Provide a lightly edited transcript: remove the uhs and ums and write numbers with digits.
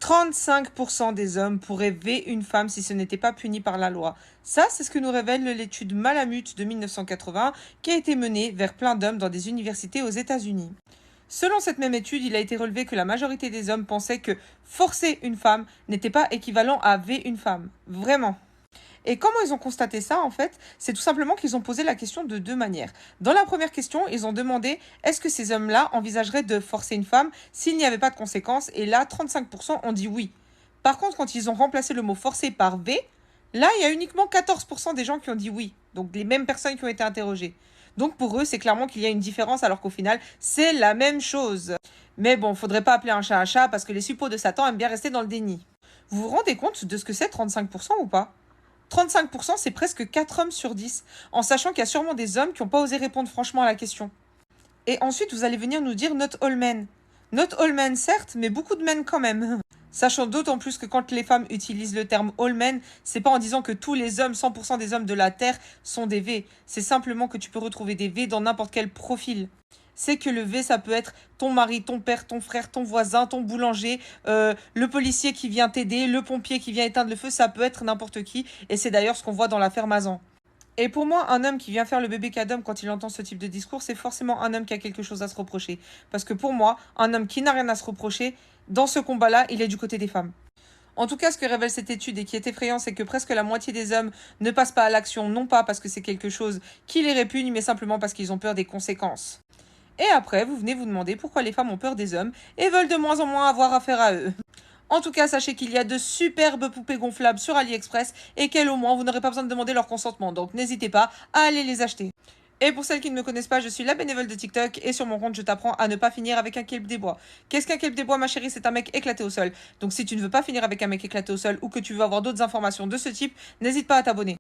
35% des hommes pourraient V une femme si ce n'était pas puni par la loi. Ça, c'est ce que nous révèle l'étude Malamute de 1980 qui a été menée vers plein d'hommes dans des universités aux États-Unis. Selon cette même étude, il a été relevé que la majorité des hommes pensaient que forcer une femme n'était pas équivalent à V une femme. Vraiment. Et comment ils ont constaté ça, en fait? C'est tout simplement qu'ils ont posé la question de deux manières. Dans la première question, ils ont demandé est-ce que ces hommes-là envisageraient de forcer une femme s'il n'y avait pas de conséquences? Et là, 35% ont dit oui. Par contre, quand ils ont remplacé le mot forcer par V, là, il y a uniquement 14% des gens qui ont dit oui. Donc les mêmes personnes qui ont été interrogées. Donc pour eux, c'est clairement qu'il y a une différence alors qu'au final, c'est la même chose. Mais bon, faudrait pas appeler un chat parce que les suppôts de Satan aiment bien rester dans le déni. Vous vous rendez compte de ce que c'est 35% ou pas? 35%, c'est presque 4 hommes sur 10, en sachant qu'il y a sûrement des hommes qui n'ont pas osé répondre franchement à la question. Et ensuite, vous allez venir nous dire not all men. Not all men, certes, mais beaucoup de men quand même. Sachant d'autant plus que quand les femmes utilisent le terme all men, c'est pas en disant que tous les hommes, 100% des hommes de la Terre sont des V. C'est simplement que tu peux retrouver des V dans n'importe quel profil. C'est que le V, ça peut être ton mari, ton père, ton frère, ton voisin, ton boulanger, le policier qui vient t'aider, le pompier qui vient éteindre le feu, ça peut être n'importe qui. Et c'est d'ailleurs ce qu'on voit dans l'affaire Mazan. Et pour moi, un homme qui vient faire le bébé cadom quand il entend ce type de discours, c'est forcément un homme qui a quelque chose à se reprocher. Parce que pour moi, un homme qui n'a rien à se reprocher, dans ce combat-là, il est du côté des femmes. En tout cas, ce que révèle cette étude et qui est effrayant, c'est que presque la moitié des hommes ne passent pas à l'action, non pas parce que c'est quelque chose qui les répugne, mais simplement parce qu'ils ont peur des conséquences. Et après, vous venez vous demander pourquoi les femmes ont peur des hommes et veulent de moins en moins avoir affaire à eux. En tout cas, sachez qu'il y a de superbes poupées gonflables sur AliExpress et qu'elles au moins, vous n'aurez pas besoin de demander leur consentement. Donc n'hésitez pas à aller les acheter. Et pour celles qui ne me connaissent pas, je suis la bénévole de TikTok et sur mon compte, je t'apprends à ne pas finir avec un kelp des bois. Qu'est-ce qu'un kelp des bois, ma chérie? C'est un mec éclaté au sol. Donc si tu ne veux pas finir avec un mec éclaté au sol ou que tu veux avoir d'autres informations de ce type, n'hésite pas à t'abonner.